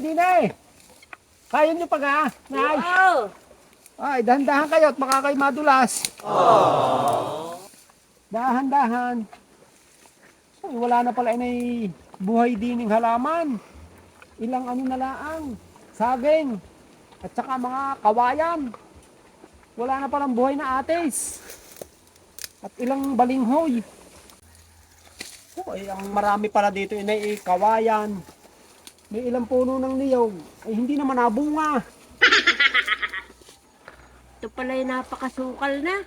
din eh. Kaya nyo pa nga, Nay. Oo. Ay, dahan-dahan kayo at baka kayo madulas. Dahan-dahan. Ay, wala na pala inay buhay din ng halaman. Ilang ano na laang, saging, at saka mga kawayan. Wala na palang buhay na atis. At ilang balinghoy. Ay, ang marami pala dito inay kawayan. May ilang puno ng niyog. Ay, hindi naman nabunga. Ito pala'y napakasukal na.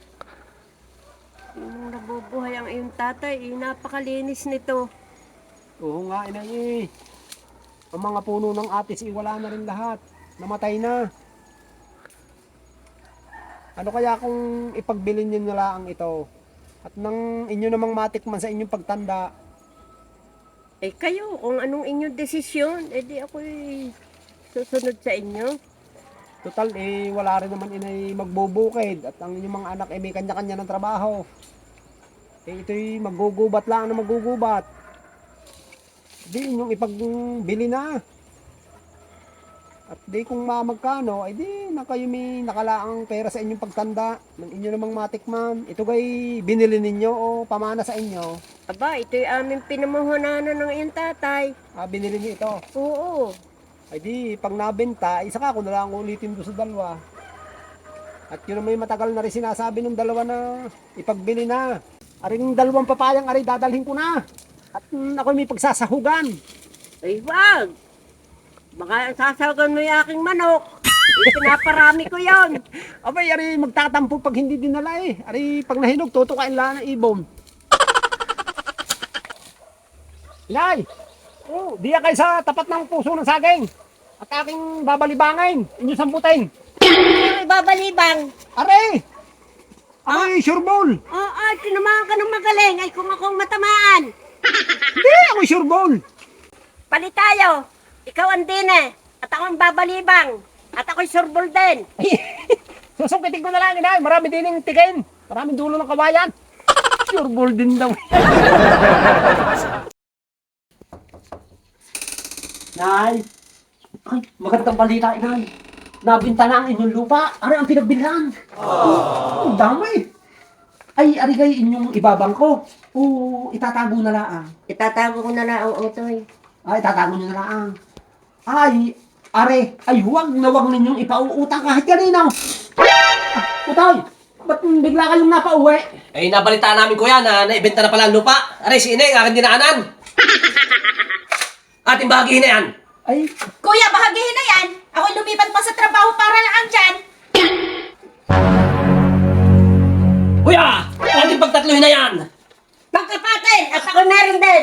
Yung nabubuhay ang iyong tatay, napakalinis nito. Oo nga, inay eh. Ang mga puno ng atis, wala na rin lahat. Namatay na. Ano kaya kung ipagbilin nyo na lang ito? At nang inyo namang matikman sa inyong pagtanda, Eh kayo, kung anong inyong desisyon, di ako'y susunod sa inyo. total eh, wala rin naman inay magbubukid. At ang inyong mga anak eh, may kanya-kanya ng trabaho. Eh ito'y maggugubat lang na maggugubat. Di inyong ipagbili na. At di kung magkano, ay di na kayo may nakalaang pera sa inyong pagtanda. Nang inyo namang matikman. Ito kay binili ninyo o pamana sa inyo. Aba, ito'y aming pinamuhunanan ng iyong tatay. Binili niyo ito. Oo. Ay di, pag nabenta, isa ka, ako na lang ulitin doon sa dalawa. At yun ang may matagal na rin sinasabi ng dalawa na ipagbili na. Aring dalawang papayang, ari dadalhin ko na. At ako may pagsasahugan. Ay, wag! Baka sasawagan mo yung aking manok. Pinaparami ko yon. Abay, ari magtatampo pag hindi dinala eh. Ari pag nahinog, tutukain lang ng ibon. Inay! Oh, diya kayo sa tapat ng puso ng saging. At aking babalibangin, inyo samputin. Ay, babalibang. Are! Ako'y sure ball. Oo, tinumahan ka ng magaling. Ay, kung akong matamaan. Hindi, ako'y sure ball. Palit tayo. Ikaw ang dine. At ako ang babalibang. At ako'y surbol din. Susungkitin ko na lang, inay. Marami din yung tikin. Maraming dulo ng kawayan. Sure ball din daw. Nay, ay, magandang balita, inay. Nabinta na ang inyong lupa. Ari ang pinagbilhan. Ang dami. Ay, ari kayo inyong ibabangko. O itatago na lang. Itatago ko na lang ang utoy. Ay, itatago nyo na lang. Ay, are, ay huwag na huwag ninyong ipauutang kahit kanino. Utoy, ba't bigla kayong napauwi? Eh, nabalitaan namin kuya na naibenta na pala ang lupa. Aray, si Ineng, aking dinaanan. Ating bahagihin na yan. Ay, Kuya, bahagihin na yan. Ako'y lumipat pa sa trabaho para lang dyan. Kuya, ating pagtatluhin na yan. Pagkapatin! At ako meron din!